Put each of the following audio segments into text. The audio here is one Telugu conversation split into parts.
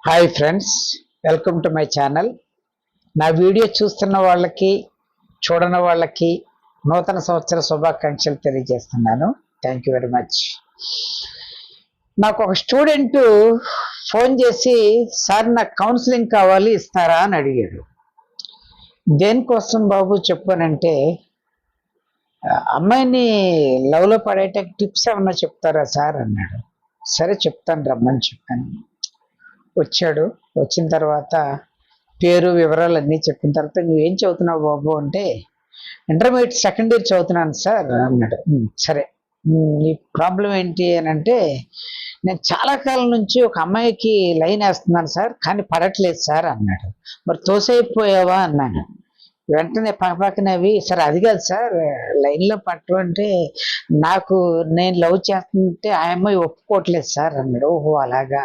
Hi friends, welcome to my channel. నా వీడియో చూస్తున్న వాళ్ళకి చూడని వాళ్ళకి నూతన సంవత్సర శుభాకాంక్షలు తెలియజేస్తున్నాను. Thank you very much. నాకు ఒక స్టూడెంట్ ఫోన్ చేసి, సార్ నాకు కౌన్సిలింగ్ కావాలి, ఇస్తారా అని అడిగాడు. దేనికోసం బాబు చెప్పానంటే, అమ్మాయిని లవ్లో పడేటకి టిప్స్ ఏమన్నా చెప్తారా సార్ అన్నాడు. సరే చెప్తాను, రమ్మని చెప్పాను. వచ్చాడు. వచ్చిన తర్వాత పేరు వివరాలు అన్నీ చెప్పిన తర్వాత, నువ్వేం చదువుతున్నావు బాబు అంటే, ఇంటర్మీడియట్ సెకండ్ ఇయర్ చదువుతున్నాను సార్ అన్నాడు. సరే, నీ ప్రాబ్లం ఏంటి అని అంటే, నేను చాలా కాలం నుంచి ఒక అమ్మాయికి లైన్ వేస్తున్నాను సార్, కానీ పడట్లేదు సార్ అన్నాడు. మరి తోసైపోయావా అన్నాను. వెంటనే పక్కనవి, సరే అది కాదు సార్, లైన్లో పట్టడం అంటే నాకు నేను లవ్ చేస్తుంటే ఆ అమ్మాయి ఒప్పుకోవట్లేదు సార్ అన్నాడు. ఓహో అలాగా.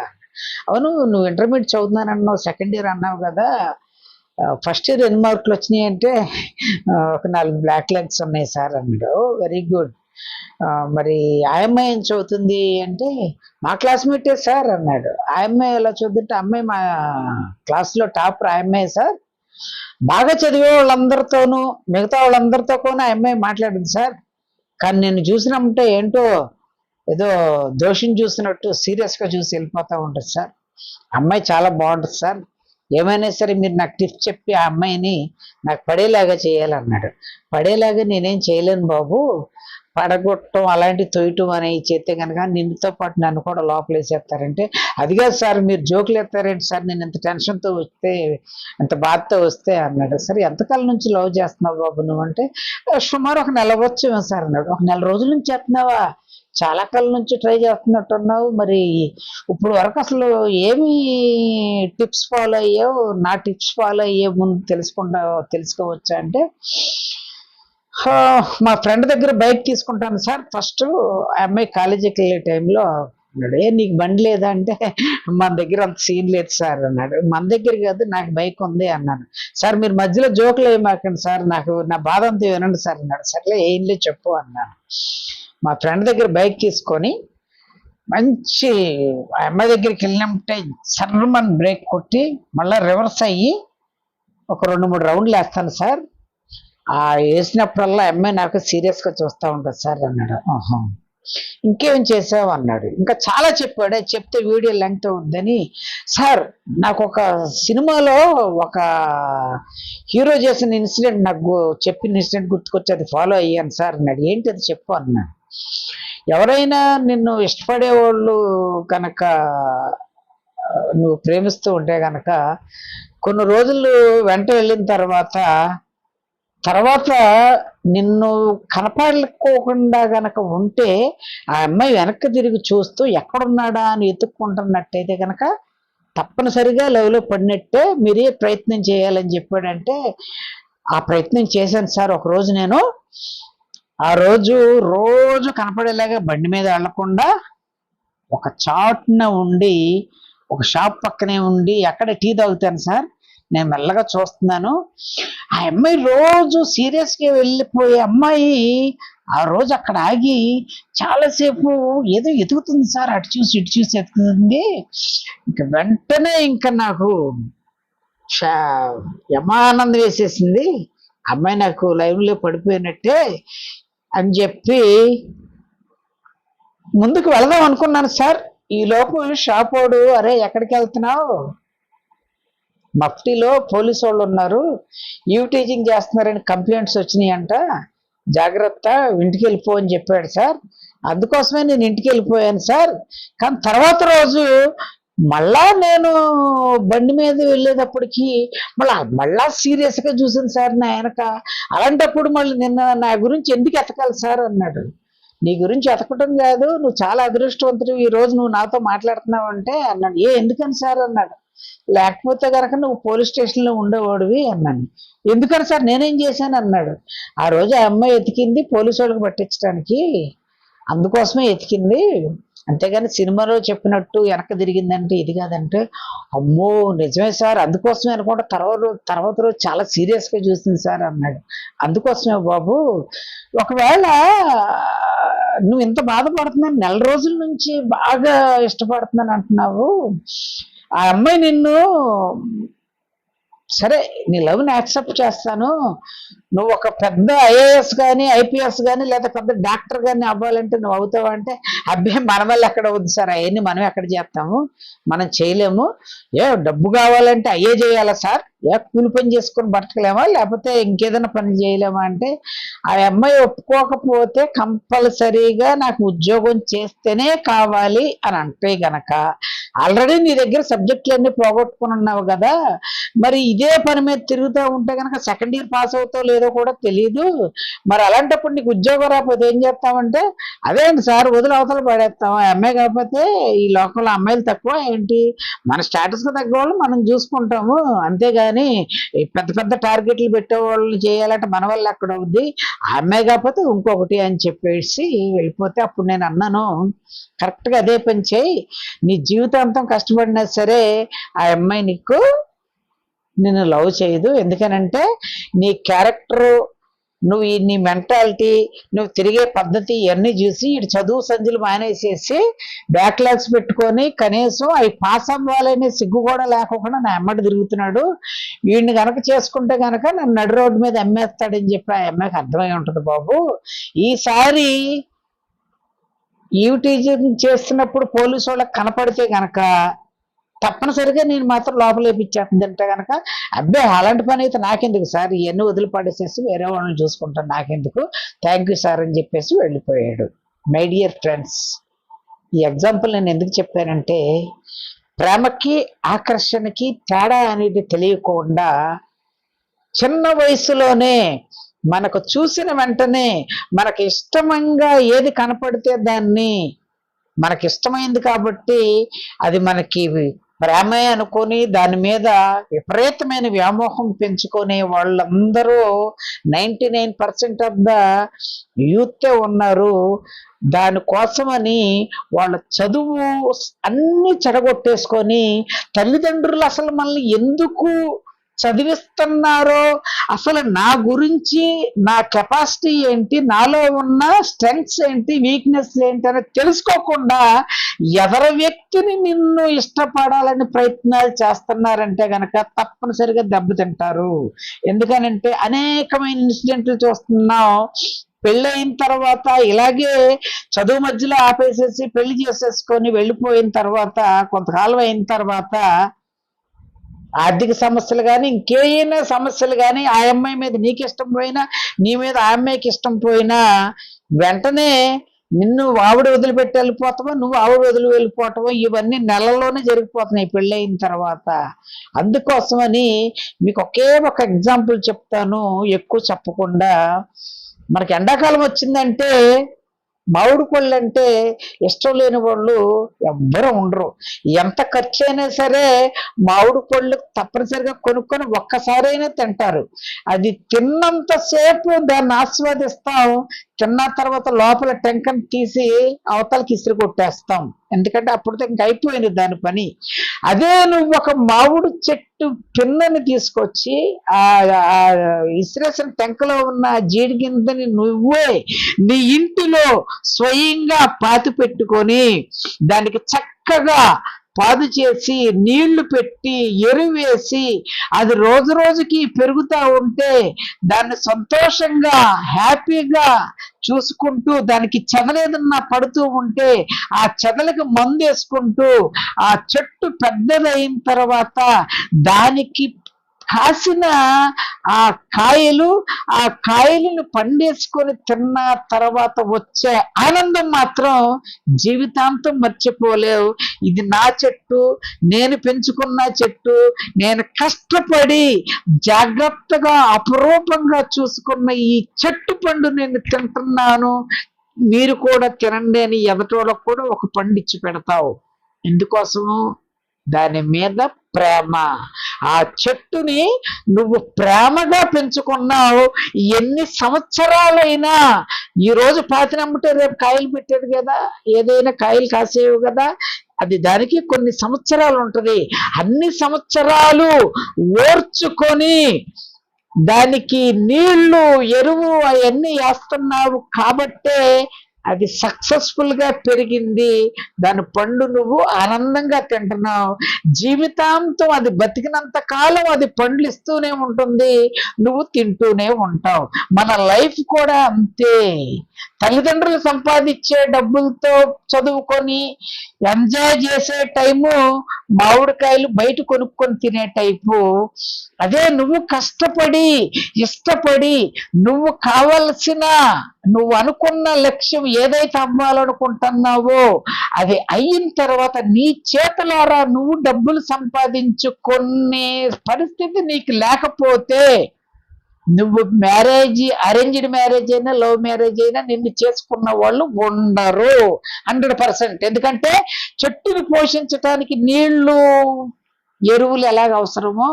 అవును, నువ్వు ఇంటర్మీడియట్ చదువుతున్నాను అన్నావు, సెకండ్ ఇయర్ అన్నావు కదా, ఫస్ట్ ఇయర్ ఎన్ని మార్కులు వచ్చినాయి అంటే, ఒక 4 బ్లాక్ లెగ్స్ ఉన్నాయి సార్ అన్నాడు. Very good. మరి ఆ అమ్మాయి ఏం చదువుతుంది అంటే, మా క్లాస్మేటే సార్ అన్నాడు. ఆ అమ్మాయి ఎలా చదువుతుంటే, అమ్మాయి మా క్లాస్లో టాపర్ ఆ అమ్మాయి సార్, బాగా చదివే వాళ్ళందరితోనూ మిగతా వాళ్ళందరితో కూడా ఆ అమ్మాయి మాట్లాడింది సార్, కానీ నేను చూసినప్పుడే ఏంటో ఏదో దోషిని చూసినట్టు సీరియస్గా చూసి వెళ్ళిపోతూ ఉంటుంది సార్. అమ్మాయి చాలా బాగుంటుంది సార్, ఏమైనా సరే మీరు నాకు టిప్స్ చెప్పి ఆ అమ్మాయిని నాకు పడేలాగా చేయాలన్నాడు. పడేలాగా నేనేం చేయలేను బాబు, పడగొట్టడం అలాంటి తొయ్యటం అనేవి చేస్తే కనుక నిన్నతో పాటు నన్ను కూడా లోపలేసేస్తారంటే, అది కాదు సార్, మీరు జోకులు ఎత్తారేంటి సార్, నేను ఎంత టెన్షన్తో వస్తే ఎంత బాధతో వస్తే అన్నాడు. సరే, ఎంతకాలం నుంచి లవ్ చేస్తున్నావు బాబు నువ్వు అంటే, సుమారు ఒక నెల వచ్చేమో సార్ అన్నాడు. ఒక నెల రోజుల నుంచి చేస్తున్నావా, చాలా కాలం నుంచి ట్రై చేస్తున్నట్టున్నావు, మరి ఇప్పుడు వరకు అసలు ఏమి టిప్స్ ఫాలో అయ్యావు, నా టిప్స్ ఫాలో అయ్యే ముందు తెలుసుకోవచ్చా అంటే, మా ఫ్రెండ్ దగ్గర బైక్ తీసుకుంటాను సార్, ఫస్ట్ ఆ అమ్మాయి కాలేజీకి వెళ్ళే టైంలో అన్నాడు. నీకు బండి లేదా అంటే, మన దగ్గర అంత సీన్ లేదు సార్ అన్నాడు. మన దగ్గర కాదు, నాకు బైక్ ఉంది అన్నాను. సార్ మీరు మధ్యలో జోకులు ఏమాకండి సార్, నాకు నా బాధ అంతా వినండి సార్ అన్నాడు. సర్లే ఏం లేదు చెప్పు అన్నాను. మా ఫ్రెండ్ దగ్గర బైక్ తీసుకొని మంచి అమ్మాయి దగ్గరికి వెళ్ళినట్టే సర్రమని బ్రేక్ కొట్టి మళ్ళీ రివర్స్ అయ్యి ఒక 2-3 రౌండ్లు వేస్తాను సార్, ఆ వేసినప్పుడల్లా అమ్మాయి నాకు సీరియస్గా చూస్తూ ఉంటుంది సార్ అన్నాడు. ఆహా, ఇంకేం చేసావు అన్నాడు. ఇంకా చాలా చెప్పాడు, చెప్తే వీడియో లెంగ్త్ అవుద్దని. సార్ నాకు ఒక సినిమాలో ఒక హీరో చేసిన ఇన్సిడెంట్, నాకు చెప్పిన ఇన్సిడెంట్ గుర్తుకొచ్చి అది ఫాలో అయ్యాను సార్ అన్నాడు. ఏంటి అది చెప్పు అన్నాడు. ఎవరైనా నిన్ను ఇష్టపడేవాళ్ళు కనుక నువ్వు ప్రేమిస్తూ ఉంటే కనుక కొన్ని రోజులు వెంట వెళ్ళిన తర్వాత నిన్ను కనపడుకోకుండా గనక ఉంటే, ఆ అమ్మాయి వెనక్కి తిరిగి చూస్తూ ఎక్కడున్నాడా అని ఎత్తుక్కుంటున్నట్టయితే కనుక తప్పనిసరిగా లవ్లో పడినట్టే, మీరే ప్రయత్నం చేయాలని చెప్పాడంటే, ఆ ప్రయత్నం చేశాను సార్. ఒకరోజు నేను ఆ రోజు కనపడేలాగా బండి మీద వెళ్లకుండా ఒక చాటున ఉండి, ఒక షాప్ పక్కనే ఉండి ఎక్కడ టీ తాగుతాను సార్, నేను మెల్లగా చూస్తున్నాను. ఆ అమ్మాయి రోజు సీరియస్గా వెళ్ళిపోయే అమ్మాయి ఆ రోజు అక్కడ ఆగి చాలాసేపు ఏదో ఎదుగుతుంది సార్, అటు చూసి ఇటు చూసి ఎదుగుతుంది. ఇంక వెంటనే ఇంకా నాకు యమానందం వేసేసింది, అమ్మాయి నాకు లైవ్లో పడిపోయినట్టే అని చెప్పి ముందుకు వెళదాం అనుకున్నాను సార్. ఈ లోపు షాప్ వాడు, అరే ఎక్కడికి వెళ్తున్నావు, మఫ్టీలో పోలీసు వాళ్ళు ఉన్నారు, ఈవ్ టీచింగ్ చేస్తున్నారని కంప్లైంట్స్ వచ్చినాయి అంట, జాగ్రత్త, ఇంటికి వెళ్ళిపో అని చెప్పాడు సార్. అందుకోసమే నేను ఇంటికి వెళ్ళిపోయాను సార్. కానీ తర్వాత రోజు మళ్ళా నేను బండి మీద వెళ్ళేటప్పటికి మళ్ళా సీరియస్గా చూసాను సార్ నా వెనక. అలాంటప్పుడు మళ్ళీ నిన్న నా గురించి ఎందుకు ఎతకాలి సార్ అన్నాడు. నీ గురించి ఎతకటం కాదు, నువ్వు చాలా అదృష్టవంతుడు, ఈ రోజు నువ్వు నాతో మాట్లాడుతున్నావు అంటే అన్నాడు. ఎందుకని సార్ అన్నాడు. లేకపోతే కనుక నువ్వు పోలీస్ స్టేషన్లో ఉండేవాడివి అన్నాను. ఎందుకని సార్, నేనేం చేశాను అన్నాడు. ఆ రోజు ఆ అమ్మాయి ఎతికింది పోలీసు వాళ్ళకి పట్టించడానికి, అందుకోసమే ఎతికింది, అంతేగాని సినిమాలో చెప్పినట్టు వెనక్కి తిరిగిందంటే ఇది కాదంటే. అమ్మో నిజమే సార్, అందుకోసమే అనుకుంటా తర్వాత రోజు చాలా సీరియస్గా చూసింది సార్ అన్నాడు. అందుకోసమే బాబు, ఒకవేళ నువ్వు ఇంత బాధపడుతున్నావు, నెల రోజుల నుంచి బాగా ఇష్టపడుతున్నాను అంటున్నావు, ఆ అమ్మాయి నిన్ను సరే నీ లవ్ని యాక్సెప్ట్ చేస్తాను, నువ్వు ఒక పెద్ద ఐఏఎస్ కానీ ఐపీఎస్ కానీ లేదా పెద్ద డాక్టర్ కానీ అవ్వాలంటే నువ్వు అవుతావా అంటే, అబ్బాయి మన వల్ల ఎక్కడ అవుద్ది సార్, అవన్నీ మనం ఎక్కడ చేస్తాము, మనం చేయలేము, డబ్బు కావాలంటే అయ్యే చేయాలా సార్, కూలి పని చేసుకొని బతకలేమా లేకపోతే ఇంకేదైనా పని చేయలేమా అంటే, ఆ అమ్మాయి ఒప్పుకోకపోతే కంపల్సరీగా నాకు ఉద్యోగం చేస్తేనే కావాలి అని అంటే గనక, ఆల్రెడీ నీ దగ్గర సబ్జెక్టులన్నీ పోగొట్టుకుని ఉన్నావు కదా, మరి ఇదే పని మీద తిరుగుతూ ఉంటే కనుక సెకండ్ ఇయర్ పాస్ అవుతావు లేదో కూడా తెలియదు, మరి అలాంటప్పుడు నీకు ఉద్యోగం రాకపోతే ఏం చేస్తామంటే, అదేంటి సార్ వదిలి అవతల పడేస్తాం, అమ్మాయి కాకపోతే ఈ లోకంలో అమ్మాయిలు తక్కువ ఏంటి, మన స్టేటస్కి తగ్గ వాళ్ళు మనం చూసుకుంటాము, అంతేగాని పెద్ద పెద్ద టార్గెట్లు పెట్టే వాళ్ళని చేయాలంటే మన వల్ల ఎక్కడ అవుద్ది, ఆ అమ్మాయి కాకపోతే ఇంకొకటి అని చెప్పేసి వెళ్ళిపోతే, అప్పుడు నేను అన్నాను కరెక్ట్గా అదే పని చేయి, నీ జీవితాంతం కష్టపడినా సరే ఆ అమ్మాయి నిన్ను లవ్ చేయదు, ఎందుకనంటే నీ క్యారెక్టరు, నువ్వు నీ మెంటాలిటీ, నువ్వు తిరిగే పద్ధతి ఇవన్నీ చూసి ఇటు చదువు సంధ్యలు మానేసేసి బ్యాక్లాగ్స్ పెట్టుకొని కనీసం అవి పాస్ అవ్వాలనే సిగ్గు కూడా లేకుండా నా అమ్మడి తిరుగుతున్నాడు, వీడిని కనుక చేసుకుంటే కనుక నన్ను నడి రోడ్డు మీద అమ్మేస్తాడని చెప్పి ఆ అమ్మాయికి అర్థమై ఉంటుంది బాబు, ఈసారి ఈవిటీజింగ్ చేస్తున్నప్పుడు పోలీసు వాళ్ళకి కనపడితే గనక తప్పనిసరిగా నేను మాత్రం లోపలేపిచ్చేస్తుందంటే కనుక, అబ్బాయి అలాంటి పని అయితే నాకెందుకు సార్, ఇవన్నీ వదిలిపడేసేసి వేరే వాళ్ళని చూసుకుంటాను, నాకెందుకు, థ్యాంక్ యూ సార్ అని చెప్పేసి వెళ్ళిపోయాడు. మై డియర్ ఫ్రెండ్స్, ఈ ఎగ్జాంపుల్ నేను ఎందుకు చెప్పానంటే, ప్రేమకి ఆకర్షణకి తేడా అనేది తెలియకుండా చిన్న వయసులోనే మనకు చూసిన వెంటనే మనకి ఇష్టంగా ఏది కనపడితే దాన్ని, మనకి ఇష్టమైంది కాబట్టి అది మనకి ప్రేమే అనుకొని దాని మీద విపరీతమైన వ్యామోహం పెంచుకునే వాళ్ళందరూ 99% ఆఫ్ ద యూతే ఉన్నారు. దానికోసమని వాళ్ళ చదువు అన్ని చెడగొట్టేసుకొని, తల్లిదండ్రులు అసలు మనల్ని ఎందుకు చదివిస్తున్నారో, అసలు నా గురించి నా కెపాసిటీ ఏంటి, నాలో ఉన్న స్ట్రెంగ్స్ ఏంటి, వీక్నెస్ ఏంటి అని తెలుసుకోకుండా ఎవరి వ్యక్తిని నిన్ను ఇష్టపడాలని ప్రయత్నాలు చేస్తున్నారంటే గనక తప్పనిసరిగా దెబ్బతింటారు. ఎందుకనంటే అనేకమైన ఇన్సిడెంట్లు చూస్తున్నాం. పెళ్ళయిన తర్వాత ఇలాగే చదువు మధ్యలో ఆపేసేసి పెళ్లి చేసేసుకొని వెళ్ళిపోయిన తర్వాత కొంతకాలం అయిన తర్వాత ఆర్థిక సమస్యలు కానీ ఇంకేమైనా సమస్యలు కానీ, ఆ అమ్మాయి మీద నీకు ఇష్టం పోయినా, నీ మీద ఆ అమ్మాయికి ఇష్టం పోయినా వెంటనే నిన్ను ఆవిడ వదిలిపెట్టి వెళ్ళిపోతావో, నువ్వు ఆవిడ వదిలి వెళ్ళిపోవటమో, ఇవన్నీ నెలల్లోనే జరిగిపోతున్నాయి పెళ్ళయిన తర్వాత. అందుకోసమని మీకు ఒకే ఒక ఎగ్జాంపుల్ చెప్తాను, ఎక్కువ చెప్పకుండా. మనకి ఎండాకాలం వచ్చిందంటే మామిడి పళ్ళు అంటే ఇష్టం లేని వాళ్ళు ఎవ్వరూ ఉండరు. ఎంత ఖర్చు అయినా సరే మామిడి పళ్ళు తప్పనిసరిగా కొనుక్కొని ఒక్కసారైనా తింటారు. అది తిన్నంతసేపు దాన్ని ఆస్వాదిస్తాం, తిన్న తర్వాత లోపల టెంకను తీసి అవతలకి ఇసిరి కొట్టేస్తాం, ఎందుకంటే అప్పుడు ఇంక అయిపోయింది దాని పని. అదే నువ్వు ఒక మామిడి చెట్టు పిన్నని తీసుకొచ్చి ఆ ఇసిరేసిన టెంకలో ఉన్న జీడి గింజని నువ్వే నీ ఇంటిలో స్వయంగా పాతి పెట్టుకొని దానికి చక్కగా పాదు చేసి నీళ్లు పెట్టి ఎరువేసి అది రోజు రోజుకి పెరుగుతూ ఉంటే దాన్ని సంతోషంగా హ్యాపీగా చూసుకుంటూ దానికి చెదలేదన్నా పడుతూ ఉంటే ఆ చెదలకు మందు వేసుకుంటూ ఆ చెట్టు పెద్దదైన తర్వాత దానికి కాసిన ఆ కాయలను పండేసుకొని తిన్న తర్వాత వచ్చే ఆనందం మాత్రం జీవితాంతం మర్చిపోలేవు. ఇది నా చెట్టు, నేను పెంచుకున్న చెట్టు, నేను కష్టపడి జాగ్రత్తగా అపురూపంగా చూసుకున్న ఈ చెట్టు పండు నేను తింటున్నాను, మీరు కూడా తినండి అని ఎదటోళ్ళకు కూడా ఒక పండు ఇచ్చి పెడతావు. ఎందుకోసము? దాని మీద ప్రేమ. ఆ చెట్టుని నువ్వు ప్రేమగా పెంచుకున్నావు. ఎన్ని సంవత్సరాలైనా, ఈ రోజు పాతినమ్ముటే రేపు కాయలు పెట్టేది కదా, ఏదైనా కాయలు కాసేవి కదా, అది దానికి కొన్ని సంవత్సరాలు ఉంటది. అన్ని సంవత్సరాలు ఓర్చుకొని దానికి నీళ్లు ఎరువు అవన్నీ వేస్తున్నావు కాబట్టే అది సక్సెస్ఫుల్ గా పెరిగింది, దాని పండు నువ్వు ఆనందంగా తింటున్నావు. జీవితాంతం అది బతికినంత కాలం అది పండ్లు ఇస్తూనే ఉంటుంది, నువ్వు తింటూనే ఉంటావు. మన లైఫ్ కూడా అంతే. తల్లిదండ్రులు సంపాదించే డబ్బులతో చదువుకొని ఎంజాయ్ చేసే టైము మామిడికాయలు బయట కొనుక్కొని తినే టైపు. అదే నువ్వు కష్టపడి ఇష్టపడి నువ్వు కావలసిన నువ్వు అనుకున్న లక్ష్యం ఏదైతే అవ్వాలనుకుంటున్నావో అది అయిన తర్వాత నీ చేతులారా నువ్వు డబ్బులు సంపాదించుకునే పరిస్థితి నీకు లేకపోతే నువ్వు మ్యారేజ్, అరేంజ్డ్ మ్యారేజ్ అయినా లవ్ మ్యారేజ్ అయినా నిన్ను చేసుకున్న వాళ్ళు ఉండరు 100%. ఎందుకంటే చెట్టుని పోషించటానికి నీళ్లు ఎరువులు ఎలాగ అవసరమో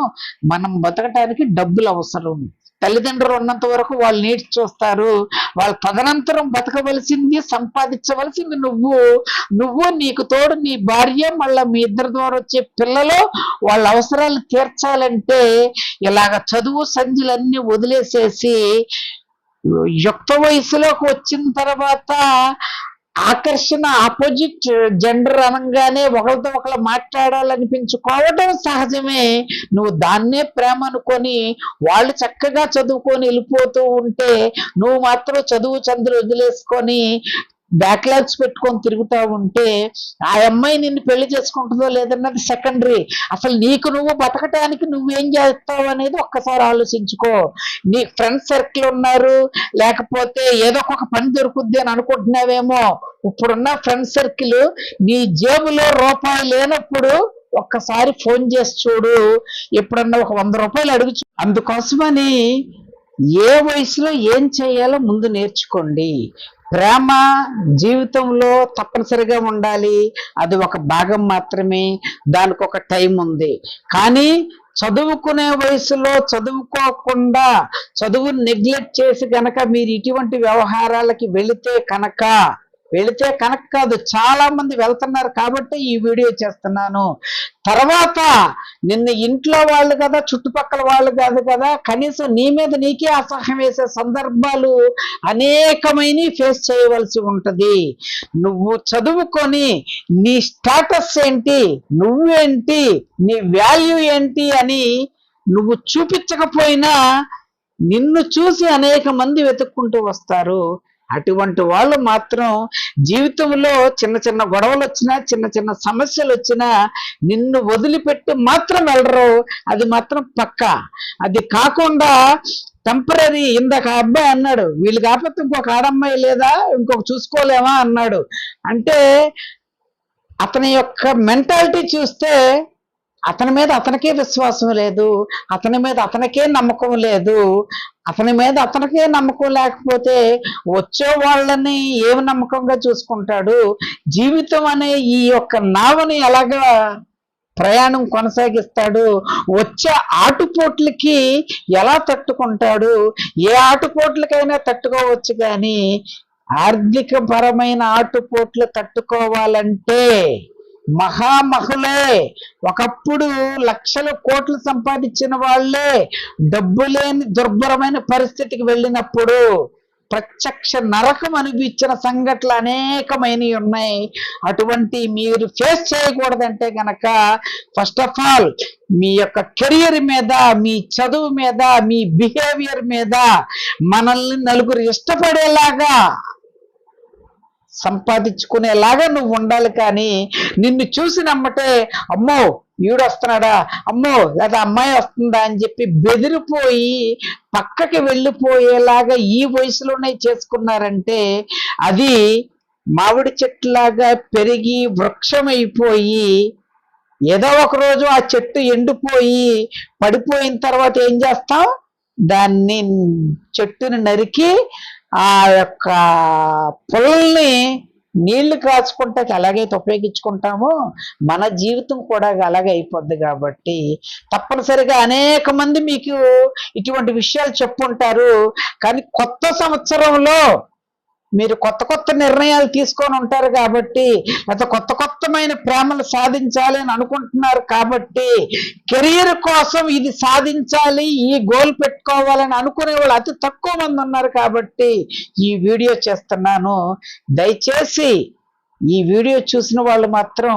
మనం బతకటానికి డబ్బులు అవసరం. తల్లిదండ్రులు ఉన్నంత వరకు వాళ్ళు నీడ్స్ చూస్తారు, వాళ్ళ తదనంతరం బతకవలసింది సంపాదించవలసింది నువ్వు నీకు తోడు నీ భార్య, మళ్ళీ మీ ఇద్దరి ద్వారా వచ్చే పిల్లలు వాళ్ళ అవసరాలు తీర్చాలంటే ఇలాగ చదువు సంధ్యలన్నీ వదిలేసేసి యుక్త వయసులోకి వచ్చిన తర్వాత ఆకర్షణ ఆపోజిట్ జెండర్ అనగానే ఒకరితో ఒకరు మాట్లాడాలనిపించుకోవడం సహజమే. నువ్వు దాన్నే ప్రేమ అనుకొని వాళ్ళు చక్కగా చదువుకొని వెళ్ళిపోతూ ఉంటే నువ్వు మాత్రం చదువు చంద్రులు వదిలేసుకొని బ్యాక్లాగ్స్ పెట్టుకొని తిరుగుతూ ఉంటే ఆ అమ్మాయి నిన్ను పెళ్లి చేసుకుంటుందో లేదన్నది సెకండరీ. అసలు నీకు నువ్వు బతకటానికి నువ్వేం చేస్తావు అనేది ఒక్కసారి ఆలోచించుకో. నీ ఫ్రెండ్ సర్కిల్ ఉన్నారు, లేకపోతే ఏదో ఒక పని దొరుకుద్ది అని అనుకుంటున్నావేమో. ఇప్పుడున్న ఫ్రెండ్ సర్కిల్ నీ జేబులో రూపాయి లేనప్పుడు ఒక్కసారి ఫోన్ చేసి చూడు, ఎప్పుడన్నా ఒక 100 రూపాయలు అడుగు. అందుకోసమని ఏ వయసులో ఏం చేయాలో ముందు నేర్చుకోండి. ప్రేమ జీవితంలో తప్పనిసరిగా ఉండాలి, అది ఒక భాగం మాత్రమే, దానికి ఒక టైం ఉంది. కానీ చదువుకునే వయసులో చదువుకోకుండా చదువుని నెగ్లెక్ట్ చేసి కనుక మీరు ఇటువంటి వ్యవహారాలకి వెళితే కనుక కాదు, చాలా మంది వెళ్తున్నారు కాబట్టి ఈ వీడియో చేస్తున్నాను. తర్వాత నిన్ను ఇంట్లో వాళ్ళు కదా, చుట్టుపక్కల వాళ్ళు కాదు కదా, కనీసం నీ మీద నీకే అసహ్యం వేసే సందర్భాలు అనేకమైన ఫేస్ చేయవలసి ఉంటది. నువ్వు చదువుకొని నీ స్టేటస్ ఏంటి, నువ్వేంటి, నీ వాల్యూ ఏంటి అని నువ్వు చూపించకపోయినా నిన్ను చూసి అనేక మంది వెతుక్కుంటూ వస్తారు. అటువంటి వాళ్ళు మాత్రం జీవితంలో చిన్న చిన్న గొడవలు వచ్చినా, చిన్న చిన్న సమస్యలు వచ్చినా నిన్ను వదిలిపెట్టి మాత్రం వెళ్ళరు, అది మాత్రం పక్కా. అది కాకుండా టెంపరీ, ఇందాక అబ్బాయి అన్నాడు వీళ్ళు కాకపోతే ఇంకొక ఆడమ్మాయి లేదా, ఇంకొక చూసుకోలేమా అన్నాడు. అంటే అతని యొక్క మెంటాలిటీ చూస్తే అతని మీద అతనికే విశ్వాసం లేదు, అతని మీద అతనికే నమ్మకం లేదు. అతని మీద అతనికే నమ్మకం లేకపోతే వచ్చే వాళ్ళని ఏమి నమ్మకంగా చూసుకుంటాడు? జీవితం అనే ఈ యొక్క నావని ఎలాగా ప్రయాణం కొనసాగిస్తాడు? వచ్చే ఆటుపోట్లకి ఎలా తట్టుకుంటాడు? ఏ ఆటుపోట్లకైనా తట్టుకోవచ్చు, కానీ ఆర్థిక పరమైన ఆటుపోట్లు తట్టుకోవాలంటే మహామహులే, ఒకప్పుడు లక్షల కోట్లు సంపాదించిన వాళ్ళే డబ్బు లేని దుర్భరమైన పరిస్థితికి వెళ్ళినప్పుడు ప్రత్యక్ష నరకం అనిపించిన సంఘటనలు అనేకమైనవి ఉన్నాయి. అటువంటి మీరు ఫేస్ చేయకూడదంటే గనక ఫస్ట్ ఆఫ్ ఆల్ మీ యొక్క కెరియర్ మీద, మీ చదువు మీద, మీ బిహేవియర్ మీద మనల్ని నలుగురు ఇష్టపడేలాగా సంపాదించుకునేలాగా నువ్వు ఉండాలి. కానీ నిన్ను చూసి నమ్మటే అమ్మో ఈడొస్తున్నాడా, అమ్మో లేదా అమ్మాయి వస్తుందా అని చెప్పి బెదిరిపోయి పక్కకి వెళ్ళిపోయేలాగా ఈ వయసులోనే చేసుకున్నారంటే అది మామిడి చెట్టులాగా పెరిగి వృక్షమైపోయి ఏదో ఒక రోజు ఆ చెట్టు ఎండిపోయి పడిపోయిన తర్వాత ఏం చేస్తాం, దాన్ని చెట్టుని నరికి ఆ యొక్క పుల్లల్ని నీళ్లు కాచుకుంటే అలాగైతే ఉపయోగించుకుంటామో మన జీవితం కూడా అలాగే అయిపోద్ది. కాబట్టి తప్పనిసరిగా అనేక మంది మీకు ఇటువంటి విషయాలు చెప్పుంటారు. కానీ కొత్త సంవత్సరంలో మీరు కొత్త కొత్త నిర్ణయాలు తీసుకొని ఉంటారు కాబట్టి, లేకపోతే కొత్తమైన ప్రేమలు సాధించాలి అని అనుకుంటున్నారు కాబట్టి, కెరీర్ కోసం ఇది సాధించాలి, ఈ గోల్ పెట్టుకోవాలని అనుకునే వాళ్ళు అతి తక్కువ మంది ఉన్నారు కాబట్టి ఈ వీడియో చేస్తున్నాను. దయచేసి ఈ వీడియో చూసిన వాళ్ళు మాత్రం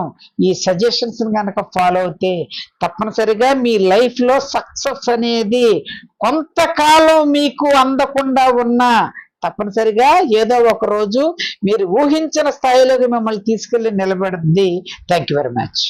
ఈ సజెషన్స్ కనుక ఫాలో అవుతే తప్పనిసరిగా మీ లైఫ్లో సక్సెస్ అనేది కొంతకాలం మీకు అందకుండా ఉన్నా తప్పనిసరిగా ఏదో ఒక రోజు మీరు ఊహించిన స్థాయిలోకి మిమ్మల్ని తీసుకెళ్లి నిలబెడుతుంది. Thank you very much.